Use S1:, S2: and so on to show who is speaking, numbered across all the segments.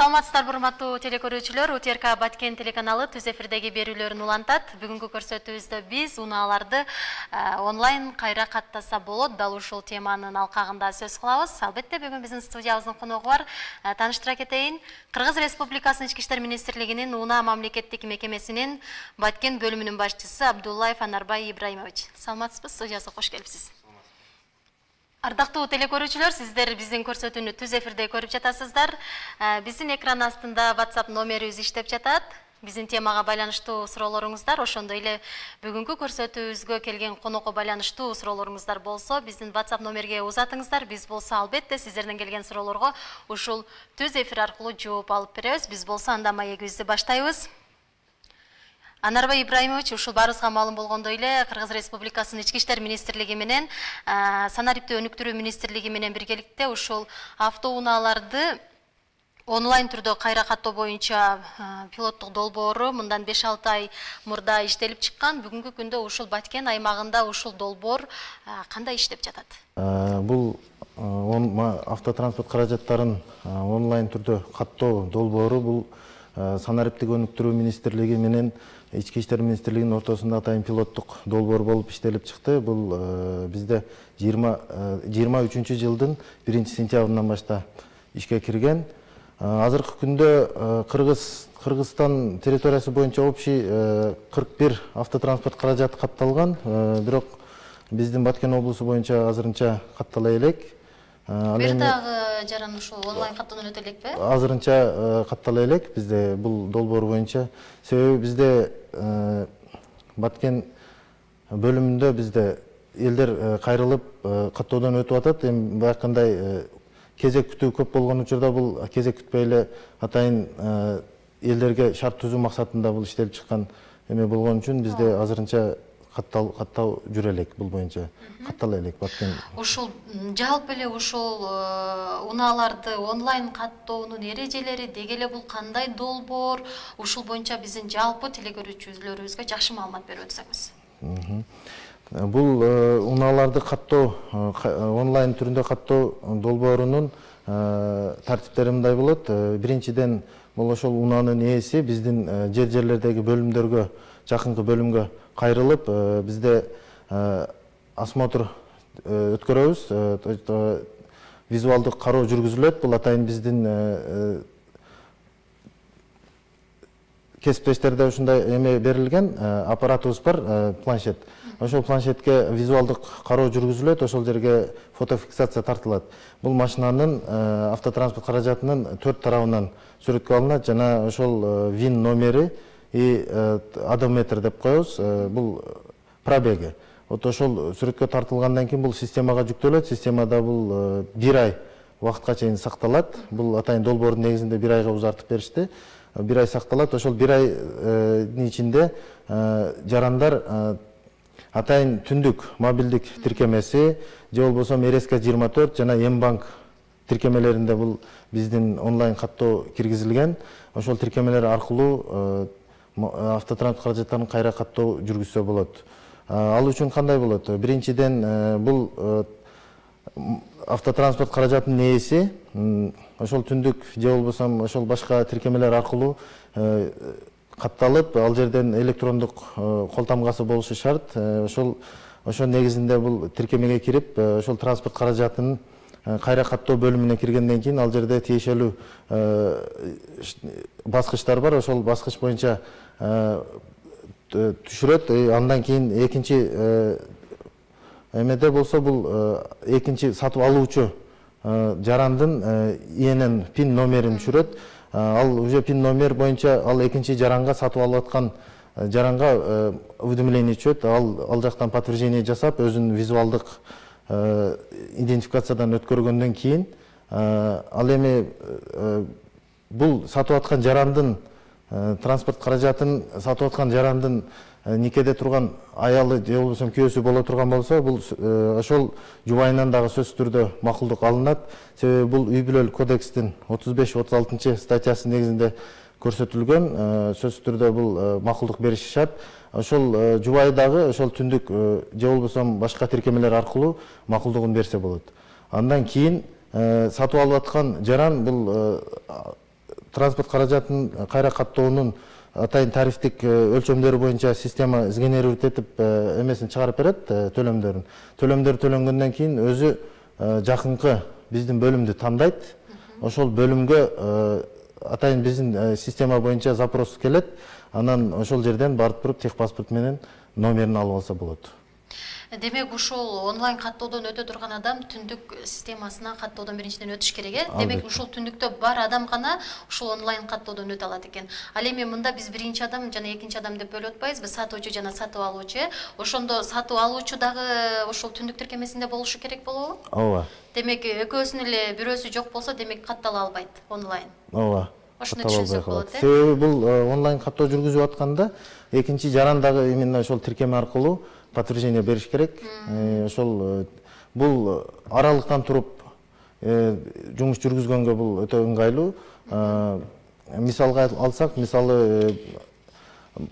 S1: Саламатсыздар урматтуу телекөрүүчүлөр, УТРК Баткен телеканалы түз эфирдеги берүүлөрүн улантат. Бүгүнкү көрсөтүүбүздө биз унааларды онлайн кайра каттаса болот, дал ушул теманын алкагында сөз кылабыз. Албетте бүгүн биздин студиябыздын коногу бар. Тааныштыра кетейин. Кыргыз Республикасынын Ички иштер министрлигинин Унаа мамлекеттик мекемесинин Баткен бөлүмүнүн башчысы Абдуллаев Анарбай Ибраимович. Саламатсызбы, студиябызга кош келипсиз. Ардактуу телекөрүүчүлөр, сиздер биздин көрсөтүүнү түз эфирде көрүп жатасыздар. Биздин экран астында WhatsApp номерибиз иштеп жатат. Биздин темага байланыштуу суроолоруңуздар, ошондой эле бүгүнкү көрсөтүүбүзгө келген конокко байланыштуу суроолоруңуздар болсо, биздин WhatsApp номерге узатыңыздар. Биз болсо албетте сиздерден келген суроолорго ушул түз эфир аркылуу жооп алып беребиз. Биз болсо анда маегибизди баштайбыз. Анарбай Ибраимович, ушул барыбызга маалым болгондой эле Кыргыз Республикасынын Ички иштер министрлиги менен санариптүү өнүктүрүү министрлиги менен биргеликте ушул автоунааларды онлайн түрдө кайра каттоо боюнча пилоттук долбоору мындан 5-6 ай мурда иштелип чыккан. Бүгүнкү күндө ушул Баткен аймагында ушул долбоор кандай иштеп жатат?
S2: Бул автотранспорт каражаттарын онлайн түрдө каттоо долбоору бул санариптик өнүктүрүү министрлиги менен Ички иштер министрлигинин ортосунда атайын пилоттук долбоор болуп иштелип чыкты. Бул бизде 23 жылдын 1-сентябрынан башта ишке кирген. Азыркы күндө Кыргызстан территориясы боюнча общий 41 автотранспорт каражаты катталган. Бирок биздин Баткен облусу боюнча азырынча каттала элек.
S1: Бир дагы жаран ушул онлайн каттоону өтө элекпи?
S2: Азырынча каттала элек бизде бул долбоор боюнча. Себеби бизде Баткен бөлүмүндө бизде элдер кайрылып каттоодон өтүп атат. Эми баягындай кезек күтүү көп болгон учурда бул кезек күтпөй эле атайын элдерге шарт түзүү максатында бул иштелип чыккан эме болгон үчүн бизде азырынча каттоо жүрө элек, бул боюнча каттала элек Баткен.
S1: Ушул жалпы эле ушул унааларды онлайн каттоонун эрежелери, деги эле бул кандай долбоор, ушул боюнча биздин жалпы телекөрүүчүлөрүбүзгө жакшы маалымат берип өтсөңүз.
S2: Бул унааларды каттоо онлайн түрүндө каттоо долбоорунун тартиптери мындай болот. Биринчиден бул ошол унаанын ээси биздин жерлердеги бөлүмдөргө, жакынкы бөлүмгө кайрылып, бизде осмотр өткөрөбүз, визуалдык кароо жүргүзүлөт. Бул атайын биздин кесиптештерде ушундай эме берилген аппаратыбыз бар, планшет. Ошол планшетке визуалдык кароо жүргүзүлөт, ошол жерге фотофиксация тартылат. Бул машинанын автотранспорт каражатынын 4 тарабынан сүрөткө алынат жана ошол ВИН номери и одометр деп коебуз, бул пробеги. Ошол сүрөткө тартылгандан кийин бул системага жүктөлөт. Системада бул 1 ай убакытка чейин сакталат. Бул атайын долбоордун негизинде 1 айга узартып беришти. 1 ай сакталат. Ошол 1 айдын ичинде жарандар атайын түндүк мобилдик тиркемеси, же болбосо РСК-24 жана М-банк тиркемелеринде бул биздин онлайн каттоо киргизилген. Ошол тиркемелер аркылуу автотранспорт каражаттарын кайра каттоо жүргүзсө болот. Ал үчүн кандай болот? Биринчиден бул автотранспорт каражатынын ээси ошол түндүк же болбосо ошол башка тиркемелер аркылуу катталып, ал жерден электрондук кол тамгасы болушу шарт. Ошол негизинде бул тиркемеге кирип, ошол транспорт каражатынын кайра каттоо бөлүмүнө киргенден кийин ал жерде тиешелүү баскычтар бар. Ошол баскыч боюнча түшүрөт. Андан кийин экинчи эмеде болсо бул экинчи сатып алуучу жарандын ИНН пин номерин түшүрөт. Ал уже пин номер боюнча ал экинчи жаранга сатып алып аткан жаранга уведомление түшөт. Ал жактан подтверждение жасап, өзүнүн визуалдык идентификациядан өткөргөндөн кийин ал эми бул сатып аткан жарандын транспорт каражатын сатып аткан жарандын никеде турган аялы же болбосо күйөөсү боло турган болсо, бул ошол жубайынан дагы сөзсүз түрдө макулдук алынат. Себеби бул үй бүлөлүк кодекстин 35-36 статьясы негизинде көрсөтүлгөн. Сөзсүз түрдө бул макулдук бериши шарт. Ошол жубай дагы ошол түндүк же болбосо башка тиркемелер аркылуу макулдугун берсе болот. Андан кийин сатып алып аткан жаран бул транспорт каражатын кайра каттоонун атайын тарифтик өлчөмдөрү боюнча система сгенерировать этип эмесин чыгарып берет, төлөмдөрүн. Төлөмдөр төлөнгөндөн кийин өзү жакынкы биздин бөлүмдү тандайт. Ошол бөлүмгө атайын биздин система боюнча запрос келет. Анан ошол жерден барып туруп техпаспорт менен номерин алып алса болот.
S1: Демек ушул онлайн каттоодон өтө турган адам түндүк системасына каттоодон биринчиден өтүш керек. Демек ушул түндүктө бар адам гана ушул онлайн каттоодон өтө алат экен. Ал эми мында биз биринчи адам жана экинчи адам деп бөлүп атпайбызбы? Сатуучу жана сатып алуучу. Ошондо сатып алуучу дагы ошол түндүк тиркемесинде болушу керек болобу?
S2: Ооба.
S1: Демек экөөсүнүн эле бирөөсү жок болсо, демек каттала албайт онлайн.
S2: Ооба.
S1: Ошону түшүнсөк болот,
S2: Себеби бул онлайн каттоо жүргүзүп атканда экинчи жарандагы именно ошол тиркеме аркылуу подтверждение бериш керек. Ошол бул аралыктан туруп жумуш жүргүзгөнгө бул өтө ыңгайлуу. Мисалга алсак, мисалы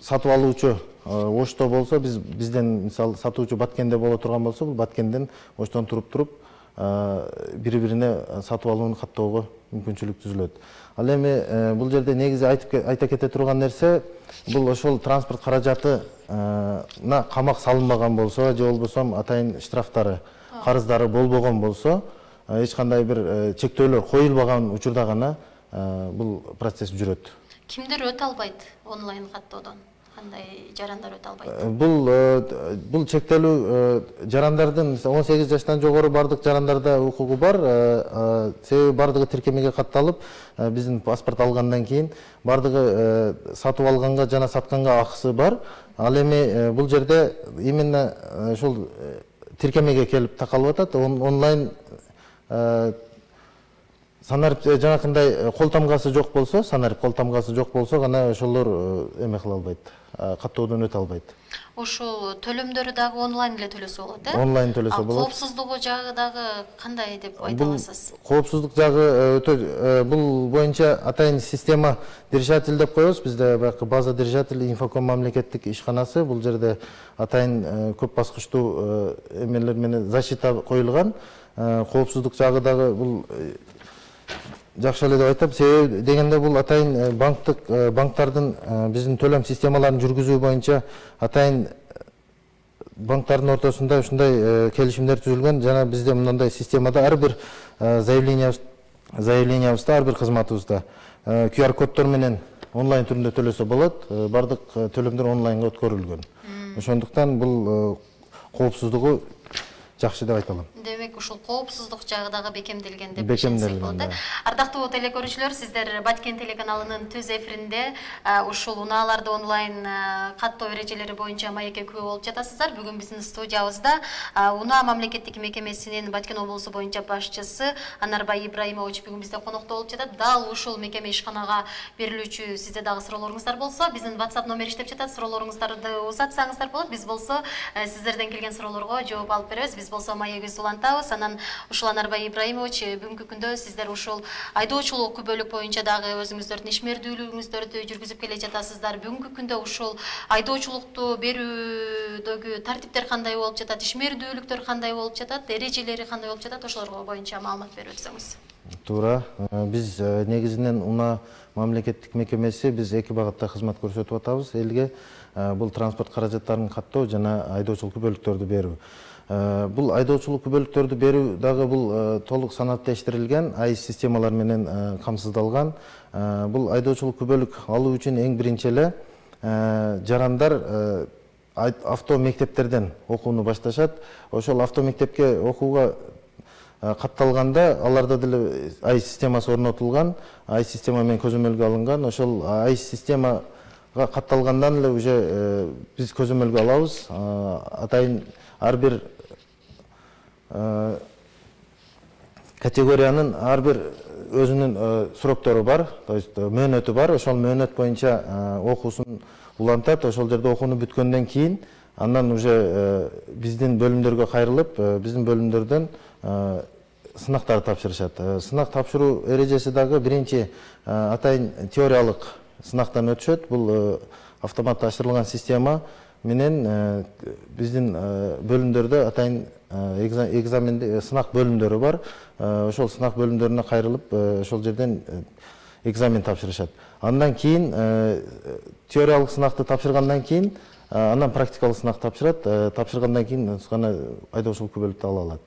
S2: сатып алуучу Ошто болсо, бизден мисалы сатуучу Баткенде боло турган болсо, бул Баткенден Оштон туруп бири-бирине сатып алууну каттоого мүмкүнчүлүк түзүлөт. Ал эми бул жерде негизи айта кете турган нерсе, бул ошол транспорт каражатына камак салынбаган болсо, же болбосо атайын штрафтары, карыздары болбогон болсо, эч кандай бир чектөөлөр коюлбаган учурда гана бул процесс жүрөт.
S1: Кимдер өтө албайт онлайн каттоодон? Кандай жарандар өтө албайт?
S2: Бул чектелүү жарандардын 18 жаштан жогору бардык жарандарда укугу бар. Себеби бардыгы тиркемеге катталып, биздин паспорт алгандан кийин бардыгы сатып алганга жана сатканга акысы бар. Ал эми бул жерде именно ошол тиркемеге келип такалып атат. Онлайн санарип жанакындай кол тамгасы жок болсо, санарип кол тамгасы жок болсо гана ошолор эме кыла албайт, каттоодон өтө албайт.
S1: Ошол төлөмдөрү дагы онлайн эле төлөсө болот, э?
S2: Онлайн төлөсө болот.
S1: Коопсуздугу жагы дагы кандай деп айта аласыз?
S2: Коопсуздук жагы өтө бул боюнча атайын система держатель деп коебуз. Бизде баягы база держатель инфоком мамлекеттик ишканасы. Бул жерде атайын көп баскычтуу эмелер менен защита коюлган. Коопсуздук жагы дагы бул жакшы эле деп айтам. Себеби дегенде бул атайын банктардын биздин төлөм системаларын жүргүзүү боюнча атайын банктардын ортосунда ушундай келишимдер түзүлгөн. Жана бизде мындай системада ар бир заявлениябызда, ар бир кызматыбызда QR коддор менен онлайн түрүндө төлөсө болот. Бардык төлөмдөр онлайнга өткөрүлгөн. Ошондуктан бул коопсуздугу жакшы деп айта алам.
S1: Демек ушул коопсуздук жагы дагы бекемделген деп түшүнсөк болот. Ардактуу телекөрүүчүлөр, сиздер Баткен телеканалынын түз эфиринде ушул унааларды онлайн каттоо эрежелери боюнча маекке күбө болуп жатасыздар. Бүгүн биздин студиябызда Унаа мамлекеттик мекемесинин Баткен облусу боюнча башчысы Анарбай Ибраимович бүгүн бизде конокто болуп жатат. Дал ушул мекеме ишканага берилүүчү сизде дагы суроолоруңуздар болсо, биздин WhatsApp номер иштеп жатат. Суроолоруңуздарды узатсаңыздар болот. Биз болсо сиздерден келген суроолорго жооп алып беребиз. Биз болсо маегибизди улантабыз. Анан ушул Анарбай Ибраимович, бүгүнкү күндө сиздер ушул айдоочулук күбөлүк боюнча дагы өзүңүздөрдүн ишмердүүлүгүңүздөрдү жүргүзүп келе жатасыздар. Бүгүнкү күндө ушул айдоочулукту берүүдөгү тартиптер кандай болуп жатат, ишмердүүлүктөр кандай болуп жатат, эрежелери кандай болуп жатат, ошолорго боюнча маалымат берип өтсөңүз.
S2: Туура. Биз негизинен Унаа мамлекеттик мекемеси биз эки багытта кызмат көрсөтүп атабыз элге. Бул транспорт каражаттарын каттоо жана айдоочулук күбөлүктөрдү берүү. Бул айдоочулук күбөлүктөрдү берүү дагы бул толук санатташтырылган АИС системалар менен камсыздалган. Бул айдоочулук күбөлүк алуу үчүн эң биринчи эле жарандар авто мектептерден окууну башташат. Ошол авто мектепке окууга катталганда аларда деле АИС системасы орнотулган, АИС система менен көзөмөлгө алынган. Ошол АИС системага катталгандан эле уже биз көзөмөлгө алабыз. Атайын ар бир категориянын ар бир өзүнүн сроктору бар, то есть мөөнөтү бар. Ошол мөөнөт боюнча окуусун улантат. Ошол жерде окууну бүткөндөн кийин андан уже биздин бөлүмдөргө кайрылып, биздин бөлүмдөрдөн сынактарды тапшырышат. Сынак тапшыруу эрежеси дагы биринчи атайын теориялык сынактан өтүшөт. Бул автоматташтырылган система менен биздин бөлүмдөрдө атайын экзамен сынак бөлүмдөрү бар. Ошол сынак бөлүмдөрүнө кайрылып, ошол жерден экзамен тапшырышат. Андан кийин теориялык сынакты тапшыргандан кийин андан практикалык сынак тапшырат. Тапшыргандан кийин гана айдоочулук күбөлүктү ала алат.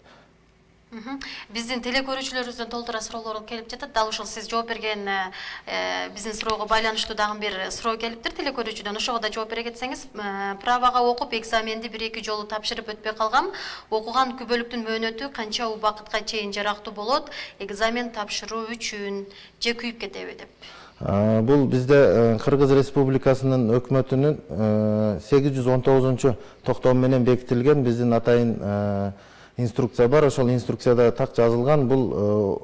S1: Биздин телекөрүүчүлөрүбүздөн толтура суроолор келип жатат. Дал ушул сиз жооп берген биздин суроого байланыштуу дагы бир суроо келиптир телекөрүүчүдөн. Ошого да жооп бере кетсеңиз, правага окуп экзаменди 1-2 жолу тапшырып өтпөй калгам. Окуган күбөлүктүн мөөнөтү канча убакытка чейин жарактуу болот? Экзамен тапшыруу үчүн же күйүп кетеби деп.
S2: Бул бизде Кыргыз Республикасынын өкмөтүнүн 819 токтому менен бекитилген биздин атайын инструкция бар. Ошол инструкцияда так жазылган. Бул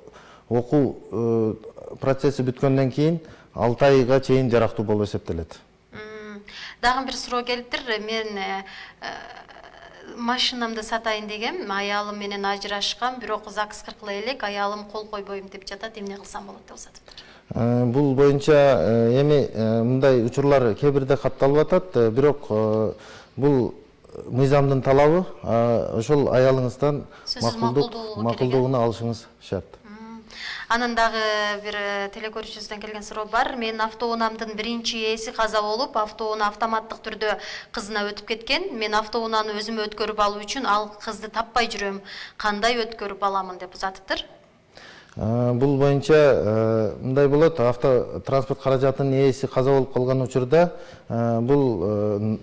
S2: окуу процесси бүткөндөн кийин 6 айга чейин жарактуу болуп эсептелет.
S1: Дагы бир суроо келиптир. Мен машинамды сатайын дегем, аялым менен ажырашкам, бирок ЗАГС кыркыла элек, аялым кол койбойм деп жатат. Эмне кылсам болот деп атат.
S2: Бул боюнча эми мындай учурлар кээ бирде катталып атат, бирок бул мыйзамдын талабы, ошол аялыңыздан макулдугуну алышыңыз шарт.
S1: Анан дагы бир телекөрүүчүбүздөн келген суроо бар. Мен автоунаамдын биринчи ээси каза болуп, автоунаа автоматтык түрдө кызына өтүп кеткен. Мен автоунааны өзүм өткөрүп алуу үчүн ал кызды таппай жүрөм. Кандай өткөрүп аламын деп узатыптыр.
S2: Бул боюнча мындай болот. Автотранспорт каражатынын ээси каза болуп калган учурда бул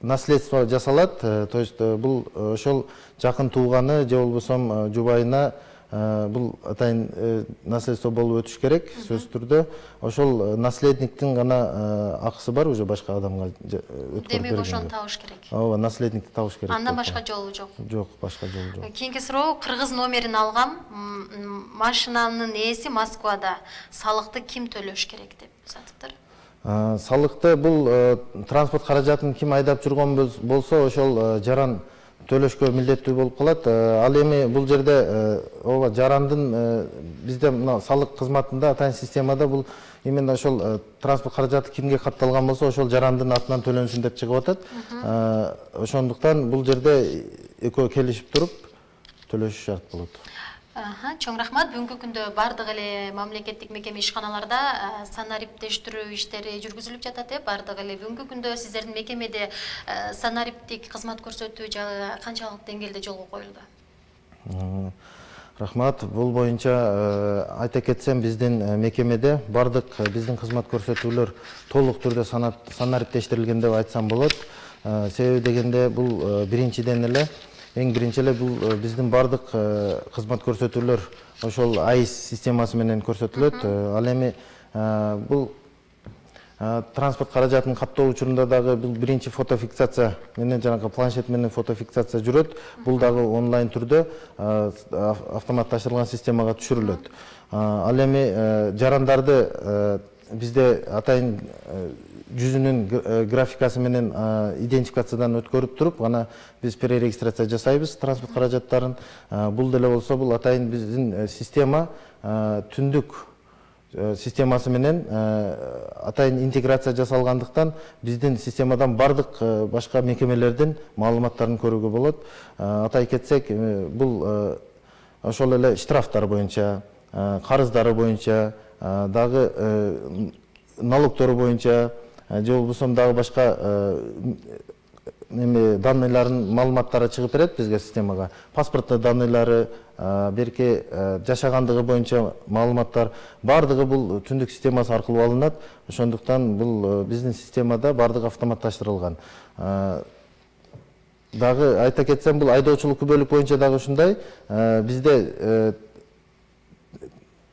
S2: наследство жасалат. То есть бул ошол жакын тууганы же болбосо жубайына бул атайын наследство болуп өтүш керек сөзсүз түрдө. Ошол наследниктин гана акысы бар, уже башка адамга өткөрүп берген.
S1: Демек ошону табыш керек.
S2: Ооба, наследникти табыш керек.
S1: Андан башка жолу жок.
S2: Жок, башка жолу жок.
S1: Кийинки суроо, кыргыз номерин алгам, машинанын ээси Москвада. Салыкты ким төлөш керек деп узатыптыр.
S2: Салыкты бул транспорт каражатын ким айдап жүргөн болсо, ошол жаран төлөшкө милдеттүү болуп калат. Ал эми бул жерде ооба жарандын бизде мына салык кызматында атайын системада бул именно ошол транспорт каражаты кимге катталган болсо, ошол жарандын атынан төлөнсүн деп чыгып атат. Ошондуктан бул жерде экөө келишип туруп төлөш шарт болот.
S1: Чоң рахмат. Бүгүнкү күндө бардык эле мамлекеттик мекеме ишканаларда санариптештирүү иштери жүргүзүлүп жатат. Бардык эле бүгүнкү күндө сиздердин мекемеде санариптик кызмат көрсөтүү канчалык деңгээлде жолго коюлду?
S2: Рахмат. Бул боюнча айта кетсем, биздин мекемеде бардык биздин кызмат көрсөтүүлөр толук түрдө санариптештирилген деп айтсам болот. Себеби дегенде бул биринчиден эле эң биринчи эле бул биздин бардык кызмат көрсөтүүлөр ошол АИС системасы менен көрсөтүлөт. Ал эми бул транспорт каражатын каттоо учурунда дагы бул биринчи фотофиксация менен жанагы планшет менен фотофиксация жүрөт. Бул дагы онлайн түрдө автоматташтырылган системага түшүрүлөт. Ал эми жарандарды бизде атайын жүзүнүн графикасы менен идентификациядан өткөрүп туруп, ана биз перерегистрация жасайбыз транспорт каражаттарын. Бул деле болсо бул атайын биздин система түндүк системасы менен атайын интеграция жасалгандыктан биздин системадан бардык башка мекемелердин маалыматтарын көрүүгө болот. Атай кетсек, бул ошол эле штрафтар боюнча, карыздары боюнча, дагы налогтору боюнча, же болбосо дагы башка данныйларын маалыматтары чыгып берет бизге системага. Паспорттуу данныйлары, берки жашагандыгы боюнча маалыматтар бардыгы бул түндүк системасы аркылуу алынат. Ошондуктан бул биздин системада бардыгы автоматташтырылган. Дагы айта кетсем, бул айдоочулук күбөлүк боюнча дагы ушундай. Бизде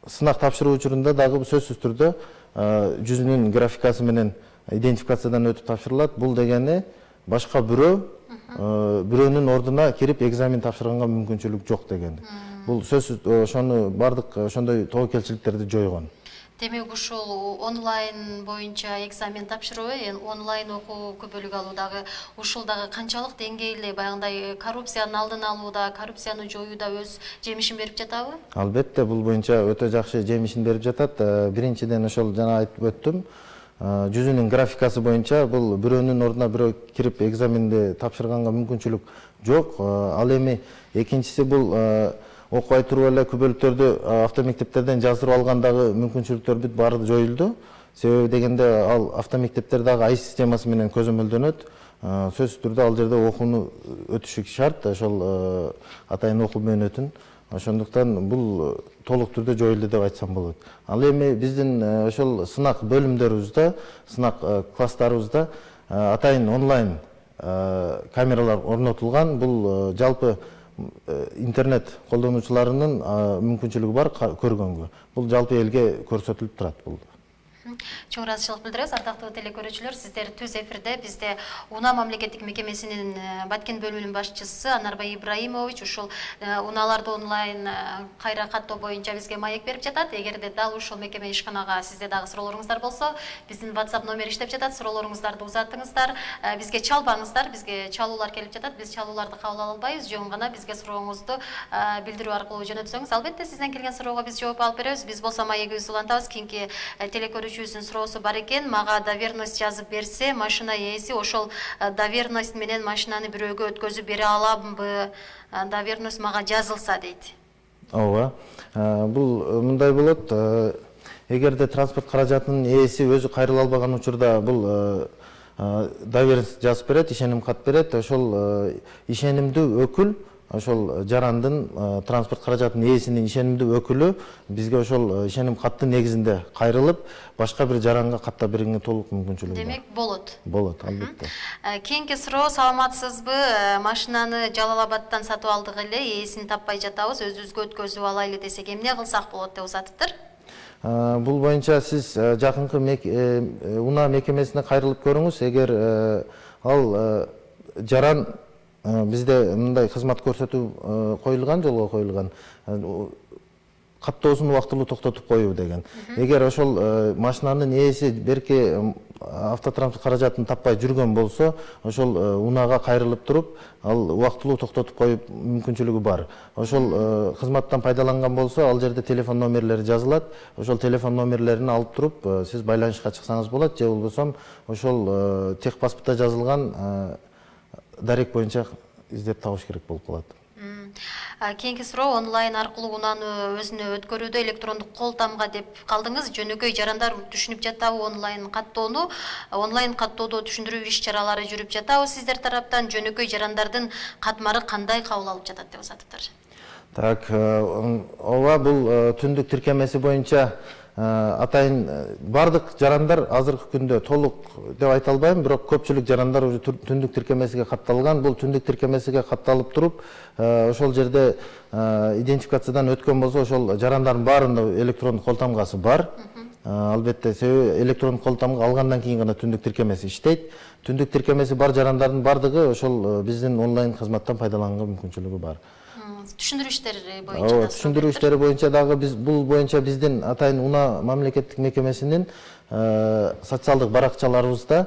S2: сынак тапшыруу учурунда дагы сөзсүз түрдө жүзүнүн графикасы менен идентификациядан өтүп тапшырылат. Бул дегени башка бирөөнүн ордуна кирип экзамен тапшырганга мүмкүнчүлүк жок деген. Бул сөзсүз ошону бардык ошондой тобокелчиликтерди жойгон.
S1: Демек ушул онлайн боюнча экзамен тапшыруу, онлайн окуу күбөлүк алуудагы ушул дагы канчалык деңгээлде баягындай коррупциянын алдын алууда, коррупцияны жоюуда өз жемишин берип жатабы? Албетте,
S2: бул боюнча өтө жакшы жемишин берип жатат. Биринчиден ошол жана айтып өттүм. Жүзүнүн графикасы боюнча бул бирөөнүн ордуна бирөө кирип экзаменди тапшырганга мүмкүнчүлүк жок. Ал эми экинчиси бул окубай туруп эле күбөлүктөрдү автомектептерден жаздырып алгандагы мүмкүнчүлүктөр бүт баары жоюлду. Себеби дегенде ал автомектептер дагы ай системасы менен көзөмөлдөнөт. Сөзсүз түрдө ал жерде окууну өтүшү шарт, ошол атайын окуу мөөнөтүн. Ошондуктан бул толук түрдө жоюлду деп айтсам болот. Ал эми биздин ошол сынак бөлүмдөрүбүздө, сынак класстарыбызда атайын онлайн камералар орнотулган. Бул жалпы интернет колдонуучуларынын мүмкүнчүлүгү бар көргөнгө. Бул жалпы элге көрсөтүлүп турат бул.
S1: Чоң ыраазычылык билдиребиз, ардактуу телекөрүүчүлөр. Сиздер түз эфирде бизде Унаа мамлекеттик мекемесинин Баткен бөлүмүнүн башчысы Анарбай Ибраимович ушул унааларды онлайн кайра каттоо боюнча бизге маек берип жатат. Эгерде дал ушул мекеме ишканага сизде дагы суроолоруңуздар болсо, биздин WhatsApp номер иштеп жатат. Суроолоруңуздарды узатыңыздар. Бизге чалбаңыздар, бизге чалуулар келип жатат. Биз чалууларды кабыл ала албайбыз. Жөн гана бизге сурооңузду билдирүү аркылуу жөнөтсөңүз, албетте сизден келген суроого биз жооп алып беребиз. Биз болсо маегибизди улантабыз. Кийинки телекөрүүчүбүздүн суроосу бар экен. Мага доверенность жазып берсе, машина ээси ошол доверенность менен машинаны бирөөгө өткөзүп бере аламбы? Доверенность мага жазылса дейт.
S2: Ооба. Бул мындай болот. Эгерде транспорт каражатынын ээси өзү кайрыла албаган учурда бул доверенность жазып берет, ишеним кат берет. Ошол ишенимдүү өкүл, ошол жарандын транспорт каражатынын ээсинин ишенимдүү өкүлү бизге ошол ишеним каттын негизинде кайрылып, башка бир жаранга каттап берүүгө толук мүмкүнчүлүгү бар.
S1: Демек болот.
S2: Болот, албетте.
S1: Кийинки суроо, саламатсызбы? Машинаны Жалал Абадтан сатып алдык эле, ээсин таппай жатабыз, өзүбүзгө өткөзүп алайлы десек, эмне кылсак болот деп узатыптыр.
S2: Бул боюнча сиз жакынкы унаа мекемесине кайрылып көрүңүз. Эгер ал жаран бизде мындай кызмат көрсөтүү коюлган, жолго коюлган, каттоосун убактылуу токтотуп коюу деген. Эгер ошол машинанын ээси берки автотранспорт каражатын таппай жүргөн болсо, ошол унаага кайрылып туруп, ал убактылуу токтотуп коюп мүмкүнчүлүгү бар. Ошол кызматтан пайдаланган болсо, ал жерде телефон номерлери жазылат. Ошол телефон номерлерин алып туруп, сиз байланышка чыксаңыз болот, же болбосо ошол техпаспортто жазылган дарек боюнча издеп табыш керек болуп калат.
S1: Кийинки суроо, онлайн аркылуу унааны өзүнө өткөрүүдө электрондук кол тамга деп калдыңыз. Жөнөкөй жарандар түшүнүп жатабы онлайн каттоону? Онлайн каттоодо түшүндүрүү иш-чаралары жүрүп жатабы сиздер тараптан? Жөнөкөй жарандардын катмары кандай кабыл алып жатат деп узатыптыр.
S2: Так, ооба, бул түндүк тиркемеси боюнча атайын бардык жарандар азыркы күндө толук деп айта албайм, бирок көпчүлүк жарандар уже түндүк тиркемесиге катталган. Бул түндүк тиркемесиге катталып туруп, ошол жерде идентификациядан өткөн болсо, ошол жарандардын баарында электрондук кол тамгасы бар. Албетте, себеби электрондук кол тамга алгандан кийин гана түндүк тиркемеси иштейт. Түндүк тиркемеси бар жарандардын бардыгы ошол биздин онлайн кызматтан пайдаланганга мүмкүнчүлүгү бар.
S1: Түшүндүрүү иштери боюнча
S2: түшүндүрүү иштери боюнча дагы бул боюнча биздин атайын Унаа мамлекеттик мекемесинин социалдык баракчаларыбызда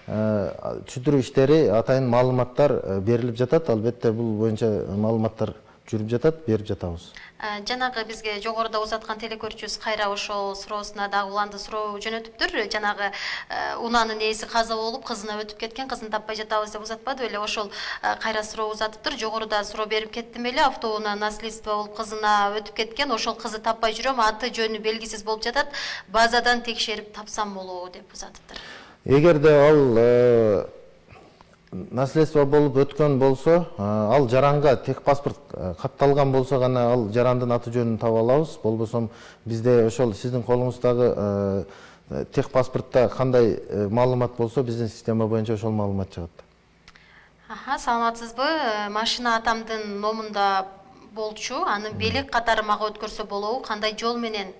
S2: түшүндүрүү иштери, атайын маалыматтар берилип жатат. Албетте, бул боюнча маалыматтар жүрүп жатат, берип жатабыз.
S1: Жанагы бизге жогоруда узаткан телекөрүүчүбүз кайра ошол суроосуна дагы уланды суроо жөнөтүптүр. Жанагы унаанын ээси каза болуп, кызына өтүп кеткен, кызын таппай жатабыз деп узатпады беле? Ошол кайра суроо узатыптыр. Жогоруда суроо берип кеттим эле. Автоунаа наследство болуп кызына өтүп кеткен. Ошол кызы таппай жүрөм, аты жөнү белгисиз болуп жатат. Базадан текшерип тапсам болобу деп узатыптыр.
S2: Эгерде ал наследство болуп өткөн болсо, ал жаранга техпаспорт катталган болсо гана ал жарандын аты жөнүн таба алабыз. Болбосо бизде ошол сиздин колуңуздагы техпаспортто кандай маалымат болсо, биздин система боюнча ошол маалымат чыгат.
S1: Саламатсызбы? Машина атамдын номунда болчу. Аны белек катары мага өткөрсө болобу? Кандай жол менен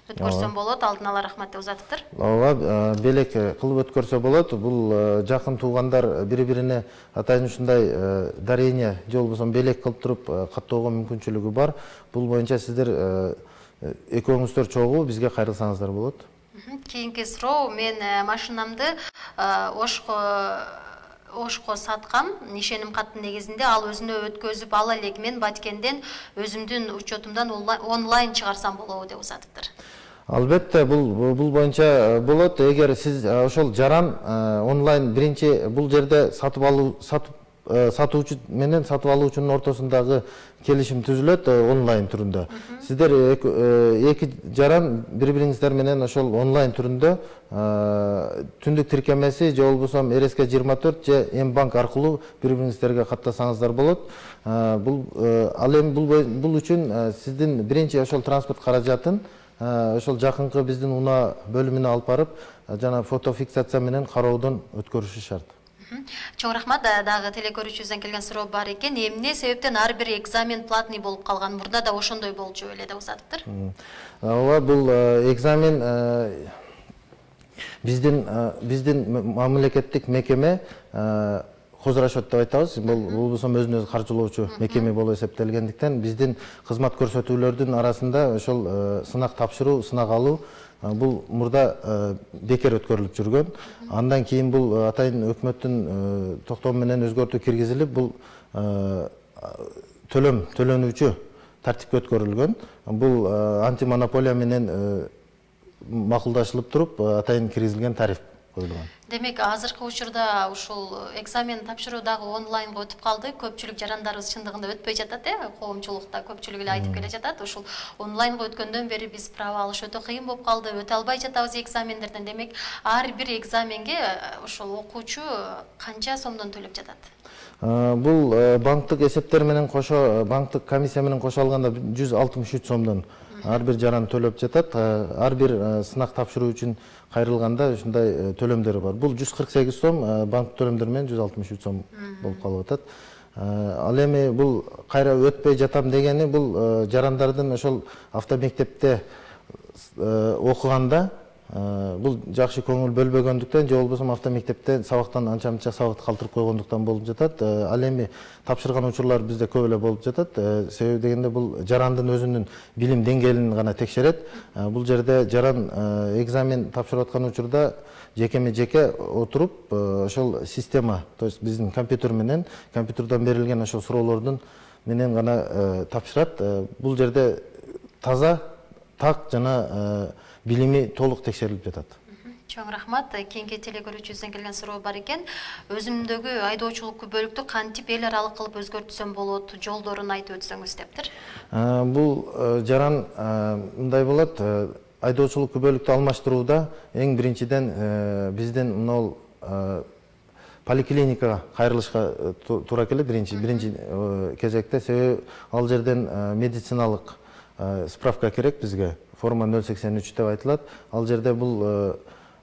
S1: өткөрсөм болот? Алдын ала рахмат деп узатыптыр.
S2: Ооба, белек кылып өткөрсө болот. Бул жакын туугандар бири-бирине атайын ушундай дарение же болбосо белек кылып туруп каттоого мүмкүнчүлүгү бар. Бул боюнча сиздер экөөңүздөр чогуу бизге кайрылсаңыздар болот.
S1: Кийинки суроо, мен машинамды Ошко саткам, ишеним каттын негизинде, ал өзүнө өткөзүп ала элек. Мен Баткенден өзүмдүн учетумдан онлайн чыгарсам болобу деп узатыптыр.
S2: Албетте, бул боюнча болот. Эгер сиз ошол жаран онлайн биринчи бул жерде сатып сатуучу менен сатып алуучунун ортосундагы келишим түзүлөт онлайн түрүндө. Сиздер эки жаран бири-бириңиздер менен ошол онлайн түрүндө түндүк тиркемеси же болбосо РСК 24 же М-банк аркылуу бири-бириңиздерге каттасаңыздар болот. Ал эми бул үчүн сиздин биринчи ошол транспорт каражатын ошол жакынкы биздин унаа бөлүмүнө алып барып, жана фотофиксация менен кароодон өткөрүшү шарт.
S1: Чоң рахмат. Дагы телекөрүүчүбүздөн келген суроо бар экен. Эмне себептен ар бир экзамен платный болуп калган? Мурда да ошондой болчу эле деп узатыптыр.
S2: Ооба, бул экзамен биздин мамлекеттик мекеме хозрасчет деп айтабыз. Бул болбосо өзүн өзү каржылоочу мекеме болуп эсептелгендиктен биздин кызмат көрсөтүүлөрдүн арасында ошол сынак тапшыруу, сынак алуу бул мурда бекер өткөрүлүп жүргөн. Андан кийин бул атайын өкмөттүн токтому менен өзгөртүү киргизилип, бул төлөнүүчү тартипке өткөрүлгөн. Бул антимонополия менен макулдашылып туруп, атайын киргизилген тариф коюлган.
S1: Демек, азыркы учурда ушул экзамен тапшыруу дагы онлайнга өтүп калды. Көпчүлүк жарандарыбыз чындыгында өтпөй жатат, коомчулукта көпчүлүк эле айтып келе жатат. Ушул онлайнга өткөндөн бери биз права алыш өтө кыйын болуп калды, өтө албай жатабыз экзамендерден. Демек, ар бир экзаменге ошол окуучу канча сомдон төлөп жатат?
S2: Бул банктык эсептер менен кошо, банктык комиссия менен кошо алганда 163 сомдон ар бир жаран төлөп жатат. Ар бир сынак тапшыруу үчүн кайрылганда ушундай төлөмдөр бар. Бул 148 сом, банк төлөмдөр менен 163 сом болуп калып атат. Ал эми бул кайра өтпөй жатам дегени, бул жарандардын ошол автомектепте окуганда бул жакшы көңүл бөлбөгөндүктөн же болбосо автомектепте сабактан анча-мынча сабакты калтырып койгондуктан болуп жатат. Ал эми тапшырган учурлар бизде көп эле болуп жатат. Себеби дегенде бул жарандын өзүнүн билим деңгээлин гана текшерет. Бул жерде жаран экзамен тапшырып аткан учурда жекеме-жеке отуруп, ошол система, то есть биздин компьютер менен, компьютерден берилген ошол суроолордун менен гана тапшырат. Бул жерде таза, так жана билими толук текшерилип жатат.
S1: Чоң рахмат. Кийинки телекөрүүчүбүздөн келген суроо бар экен. Өзүмдөгү айдоочулук күбөлүктү кантип эл аралык кылып өзгөртсөм болот? Жолдорун айтып өтсөңүз дептир.
S2: Бул жаран мындай болот. Айдоочулук күбөлүктү алмаштырууда эң биринчиден биздин мынау поликлиникага кайрылышка туура келет. Биринчи кезекте, себеби ал жерден медициналык справка керек бизге. Форма 083 деп айтылат. Ал жерде бул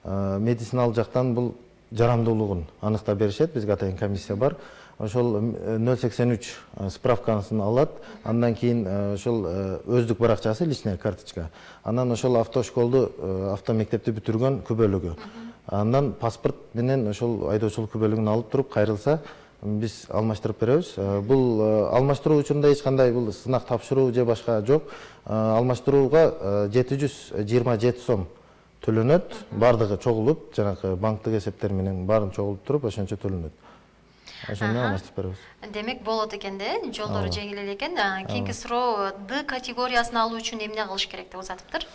S2: медициналык жактан бул жарандуулугун аныктап беришет. Бизге атайын комиссия бар. Ошол 083 справкасын алат. Андан кийин ошол өздүк баракчасы, личная карточка. Анан ошол автошколду, автомектепти бүтүргөн күбөлүгү. Андан паспорт менен ошол айдоочулук күбөлүгүн алып туруп кайрылса, биз алмаштырып беребиз. Бул алмаштыруу учурунда эч кандай бул сынак тапшыруу же башка жок. Алмаштырууга 727 сом төлөнөт. Бардыгы чогулуп, жанагы банктык эсептер менен баарын чогулуп туруп, ошончо төлөнөт. Ошону алмаштырып беребиз.
S1: Демек болот экен да, жолдору жеңил эле экен. Кийинки суроо, Д категориясын алуу үчүн эмне кылыш керек деп узатыптыр?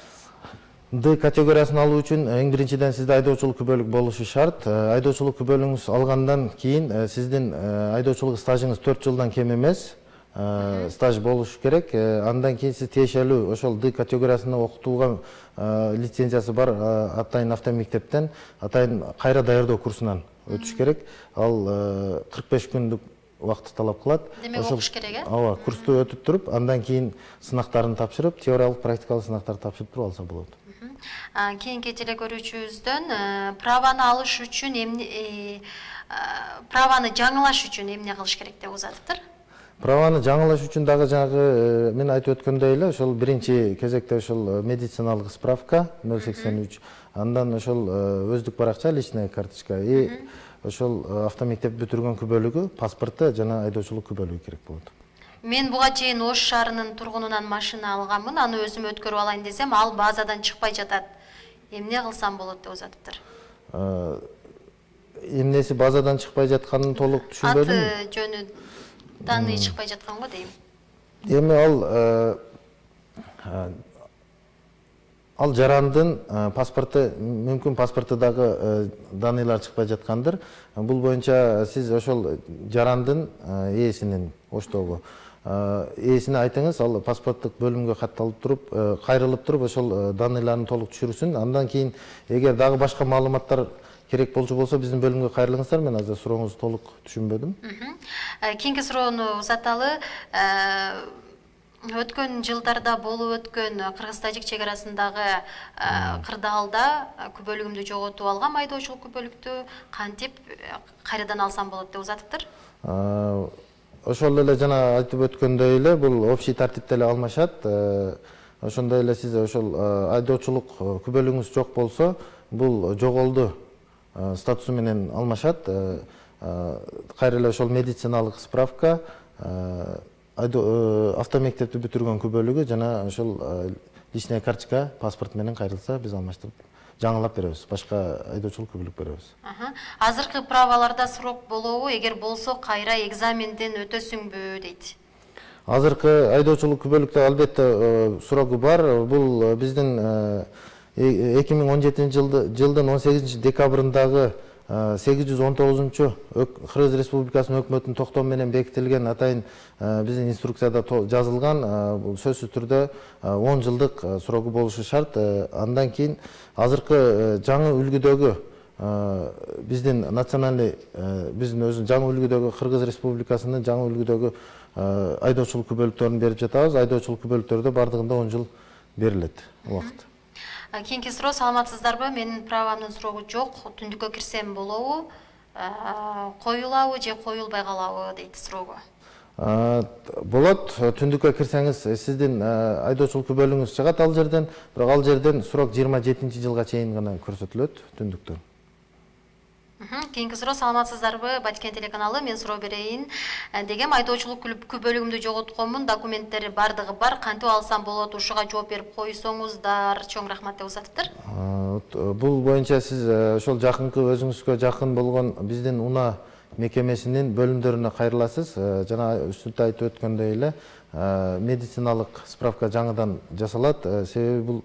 S2: Д категориясын алуу үчүн эң биринчиден сизде айдоочулук күбөлүк болушу шарт. Айдоочулук күбөлүгүңүз алгандан кийин сиздин айдоочулук стажыңыз 4 жылдан кем эмес стаж болуш керек. Андан кийин сиз тиешелүү ошол Д категориясында окутууга лицензиясы бар атайын автомектептен атайын кайра даярдоо курсунан өтүш керек. Ал 45 күндүк убакытты талап кылат.
S1: Демек окуш керек,
S2: Ооба, курсту өтүп туруп, андан кийин сынактарын тапшырып, теориялык, практикалык сынактарды тапшырып туруп алса болот.
S1: Кийинки телекөрүүчүбүздөн праваны алыш үчүн праваны жаңылаш үчүн эмне кылыш керек деп узатыптыр?
S2: Праваны жаңылаш үчүн дагы жанагы мен айтып өткөндөй эле, ошол биринчи кезекте ошол медициналык справка 083, андан ошол өздүк баракча, личная карточка и ошол автомектеп бүтүргөн күбөлүгү, паспорту жана айдоочулук күбөлүгү керек болот.
S1: Мен буга чейин Ош шаарынын тургунунан машина алганмын, аны өзүм өткөрүп алайын десем, ал базадан чыкпай жатат. Эмне кылсам болот деп узатыптыр?
S2: Эмнеси базадан чыкпай жатканын толук түшүнбөдүм.
S1: Аты жөнү данный чыкпай жаткан го дейм.
S2: Эми ал Ал жарандын паспорты, мүмкүн паспортудагы даныйлар чыкпай жаткандыр. Бул боюнча сиз ошол жарандын ээсинин оштогу ээсине айтыңыз, ал паспорттук бөлүмгө катталып туруп, кайрылып туруп, ошол даныйларын толук түшүрсүн. Андан кийин эгер дагы башка маалыматтар керек болчу болсо биздин бөлүмгө кайрылыңыздар. Мен азыр сурооңузду толук түшүнбөдүм.
S1: Кийинки суроону узаталы. Өткөн жылдарда болуп өткөн Кыргыз-Тажик чек арасындагы кырдаалда күбөлүгүмдү жоготуп алгам, айдоочулук күбөлүктү кантип кайрадан алсам болот деп узатыптыр.
S2: Ошол эле жана айтып өткөндөй эле, бул общий тартипте эле алмашат. Ошондой эле сиз ошол айдоочулук күбөлүгүңүз жок болсо, бул жоголду статусу менен алмашат. Кайра эле ошол медициналык справка, автомектепти бүтүргөн күбөлүгү жана ошол личная карточка, паспорт менен кайрылса, биз алмаштырып жаңылап беребиз. Башка айдоочулук күбөлүк беребиз.
S1: Азыркы праваларда срок болобу? Эгер болсо, кайра экзаменден өтөсүңбү дейт.
S2: Азыркы айдоочулук күбөлүктө албетте срогу бар. Бул биздин 2017 жылдын 18 декабрындагы 819 Кыргыз Республикасынын өкмөтүнүн токтому менен бекитилген атайын биздин инструкцияда жазылган, бул сөзсүз түрдө 10 жылдык срогу болушу шарт. Андан кийин азыркы жаңы үлгүдөгү биздин национальный, биздин өзү жаңы үлгүдөгү Кыргыз Республикасынын жаңы үлгүдөгү айдоочулук күбөлүктөрүн берип жатабыз. Айдоочулук күбөлүктөрдө бардыгында 10 жыл берилет убакыт.
S1: Кийинки суроо, саламатсыздарбы? Менин правамдын срогу жок. Түндүккө кирсем болобу? Коюлабы же коюлбай калабы дейт суроого.
S2: Болот, түндүккө кирсеңиз, сиздин айдоочулук күбөлүгүңүз чыгат ал жерден, бирок ал жерден срок 27 жылга чейин гана көрсөтүлөт түндүктөн.
S1: Кийинки суроо, саламатсыздарбы? Баткен телеканалы, мен суроо берейин. Дегем, айдоочулук күбөлүгүмдү жоготконмун, документтери бардыгы бар, кантип алсам болот? Ушуга жооп берип койсоңуздар. Чоң рахмат деп узатыптыр.
S2: Бул боюнча сиз ошол жакынкы, өзүңүзгө жакын болгон биздин УНА мекемесинин бөлүмдөрүнө кайрыласыз. Жана үстүндө айтып өткөндөй эле, медициналык справка жаңыдан жасалат. Себеби бул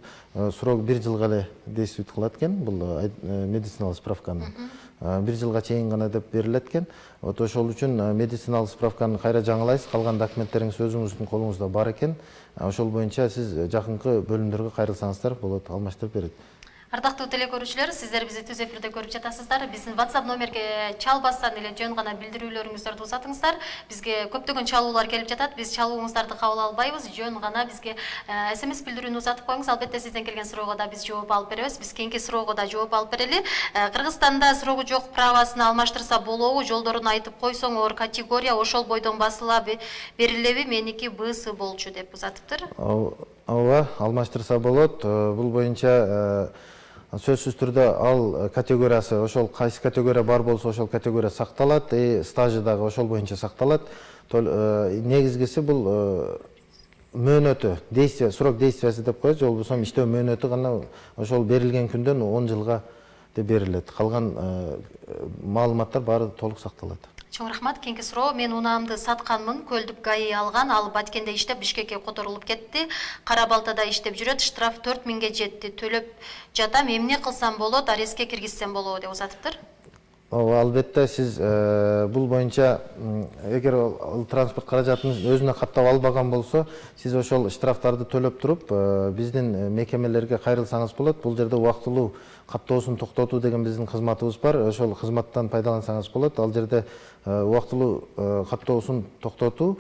S2: срок 1 жылга эле действует кылат экен, бул медициналык справканы. 1 жылга чейин гана деп берилет экен. Ошол үчүн медициналык справканы кайра жаңылайсыз. Калган документтериңиз өзүңүздүн колуңузда бар экен. Ошол боюнча сиз жакынкы бөлүмдөргө кайрылсаңыздар болот, алмаштырып берет.
S1: Ардактуу телекөрүүчүлөр, сиздер бизди түз эфирде көрүп жатасыздар. Биздин WhatsApp номерге чалбастан эле жөн гана билдирүүлөрүңүздөрдү узатыңыздар. Бизге көптөгөн чалуулар келип жатат. Биз чалууңуздарды кабыл албайбыз. Жөн гана бизге SMS билдирүүнү узатып коюңуз. Албетте сизден келген суроого да биз жооп алып беребиз. Биз кийинки суроого да жооп алып берели. Кыргызстанда срогу жок правасын алмаштырса болобу? Жолдорун айтып койсоңор, категория ошол бойдон басыла берилеби? Меники БС болчу деп узатыптыр.
S2: Ооба, алмаштырса болот. Бул боюнча сөзсүз түрдө ал категориясы, ошол кайсы категория бар болсо ошол категория сакталат, стажы дагы ошол боюнча сакталат. Негизгиси бул мөөнөтү, действие, срок действиясы деп коебуз, же болбосо иштөө мөөнөтү гана ошол берилген күндөн 10 жылга деп берилет. Калган маалыматтар баары толук сакталат.
S1: Чоң рахмат. Кийинки суроо, мен унаамды сатканмын, Көлдүк ГАИ алган, ал Баткенде иштеп Бишкекке которулуп кетти. Кара Балтада иштеп жүрөт, штраф 4000 жетти. Төлөп жатам, эмне кылсам болот, арестке киргизсем болобу деп узатыптыр.
S2: Албетте сиз бул боюнча эгер транспорт каражатын өзүнө каттап албаган болсо, сиз ошол штрафтарды төлөп туруп, биздин мекемелерге кайрылсаңыз болот. Бул жерде убактылуу каттоосун токтотуу деген биздин кызматыбыз бар. Ошол кызматтан пайдалансаңыз болот. Ал жерде убактылуу каттоосун токтотуп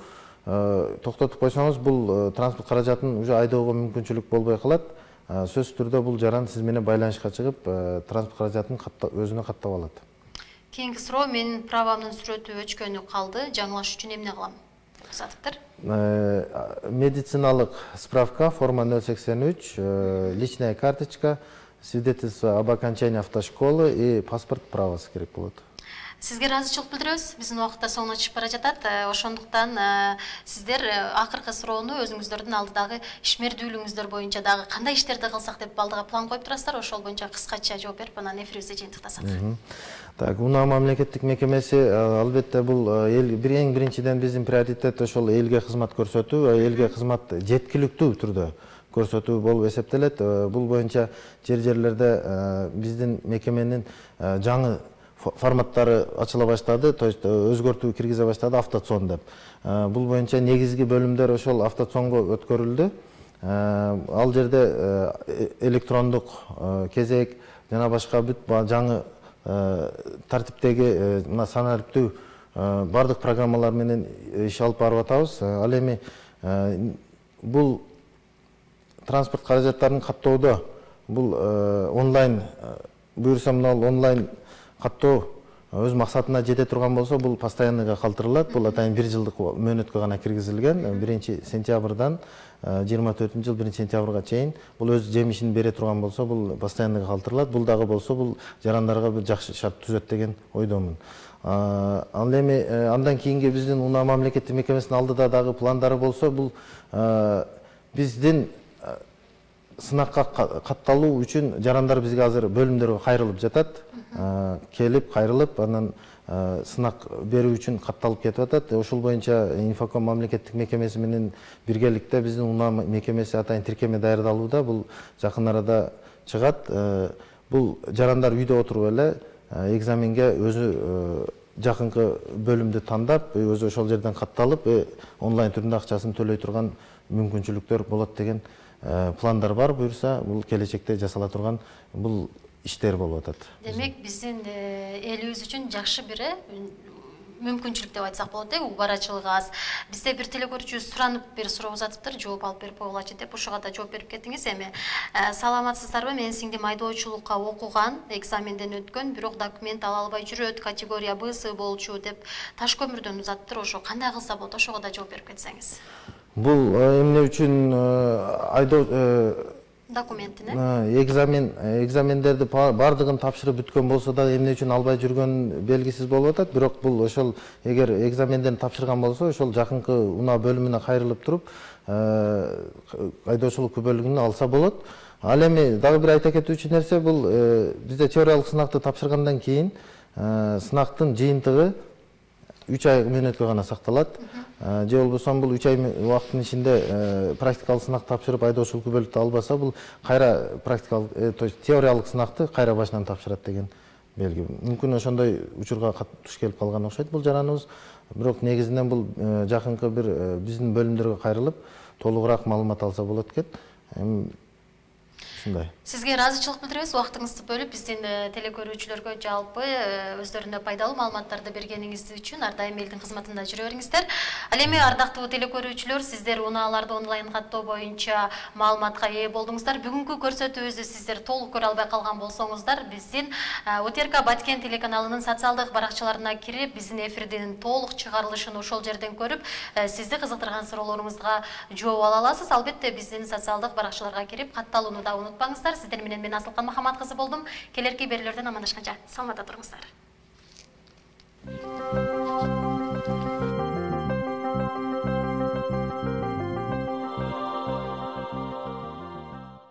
S2: койсоңуз, бул транспорт каражатын уже айдоого мүмкүнчүлүк болбой калат. Сөзсүз түрдө бул жаран сиз менен байланышка чыгып, транспорт каражатын өзүнө каттап алат.
S1: Кийинки суроо, менин правамдын сүрөтү өчкөнү калды, жаңылаш үчүн эмне кылам? Узатыптыр.
S2: Медициналык справка, форма 083, личная карточка, свидетельство об окончании автошколы и паспорт правасы керек болот.
S1: Сизге ыраазычылык билдиребиз. Биздин убакытта соңуна чыгып бара жатат. Ошондуктан сиздер акыркы суроону өзүңүздөрдүн алдыдагы ишмердүүлүгүңүздөр боюнча дагы кандай иштерди кылсак деп алдыга план коюп турасыздар. Ошол боюнча кыскача жооп берип, анан эфирибизди жыйынтыктасак.
S2: Так, УНА мамлекеттик мекемеси албетте бул эң биринчиден биздин приоритет ошол элге кызмат көрсөтүү, элге кызмат жеткиликтүү түрдө көрсөтүү болуп эсептелет. Бул боюнча жерлерде биздин мекеменин жаңы форматтары ачыла баштады, то есть өзгөртүү киргизе баштады автоцон деп. Бул боюнча негизги бөлүмдөр ошол автоцонго өткөрүлдү. Ал жерде электрондук кезек жана башка бүт жаңы тартиптеги мына санариптүү бардык программалар менен иш алып барып атабыз. Ал эми бул транспорт каражаттарын каттоодо бул онлайн буюрса мына онлайн каттоо өз максатына жете турган болсо бул постоянныйга калтырылат. Бул атайын 1 жылдык мөөнөткө гана киргизилген. 1 сентябрдан 24 жыл 1 сентябрга чейин бул өз жемишин бере турган болсо бул постоянныйга калтырылат. Бул дагы болсо бул жарандарга бир жакшы шарт түзөт деген ойдомун. Ал эми андан кийинки биздин унаа мамлекеттик мекемесинин алдыда дагы пландары болсо бул биздин сынакка катталуу үчүн жарандар бизге азыр бөлүмдөргө кайрылып жатат. Келип кайрылып анан сынак берүү үчүн катталып кетип атат. Ошол боюнча Инфоком мамлекеттик мекемеси менен биргеликте биздин унаа мекемеси атайын тиркеме даярдалууда. Бул жакын арада чыгат. Бул жарандар үйдө отуруп эле экзаменге өзү жакынкы бөлүмдү тандап, өзү ошол жерден катталып, онлайн түрүндө акчасын төлөй турган мүмкүнчүлүктөр болот деген пландар бар. Буюрса, бул келечекте жасала турган бул иштер болуп атат.
S1: Демек, биздин элибиз үчүн жакшы бир мүмкүнчүлүк деп айтсак болот, убарачылыгы аз. Бизде бир телекөрүүчү суранып бир суроо узатыптыр, жооп алып берип койгулачы деп, ошого да жооп берип кеттиңиз. Эми саламатсыздарбы? Менин сиңдим айдоочулукка окуган, экзаменден өткөн, бирок документ ала албай жүрөт, категория Б/С болчу деп таш көмүрдөн узатыптыр. Ошо кандай кылса болот? Ошого да жооп берип кетсеңиз.
S2: Бул эмне үчүн
S1: документине
S2: экзамендерди бардыгын тапшырып бүткөн болсо да эмне үчүн албай жүргөн белгисиз болуп атат. Бирок бул ошол эгер экзамендерин тапшырган болсо, ошол жакынкы унаа бөлүмүнө кайрылып туруп айдоочулук күбөлүгүн алса болот. Ал эми дагы бир айта кетүүчү нерсе, бул бизде теориялык сынакты тапшыргандан кийин сынактын жыйынтыгы 3 ай мөөнөткө гана сакталат. Же болбосо бул 3 ай убакыттын ичинде практикалык сынак тапшырып айдоочулук күбөлүктү албаса, бул кайра практикалык, то есть теориялык сынакты кайра башынан тапшырат деген белги. Мүмкүн ошондой учурга туш келип калган окшойт бул жараныбыз. Бирок негизинен бул жакынкы бир биздин бөлүмдөргө кайрылып, толугураак маалымат алса болот экен.
S1: Сизге ыраазычылык билдиребиз, убактыңызды бөлүп биздин телекөрүүчүлөргө жалпы өздөрүнө пайдалуу маалыматтарды бергениңиз үчүн ар дайым элдин кызматында жүрө бериңиздер. Ал эми ардактуу телекөрүүчүлөр, сиздер унааларды онлайн каттоо боюнча маалыматка ээ болдуңуздар. Бүгүнкү көрсөтүүбүздү сиздер толук көрө албай калган болсоңуздар, биздин ОТРК Баткен телеканалынын социалдык баракчаларына кирип, биздин эфирдин толук чыгарылышын ошол жерден көрүп, сизди кызыктырган суроолоруңузга жооп ала аласыз. Албетте биздин социалдык баракчаларга кирип катталууну да унутпаңыздар. Сиздер менен мен Асылкан Махамат кызы болдум. Келерки берүүлөрдөн амандашканча саламатта туруңуздар.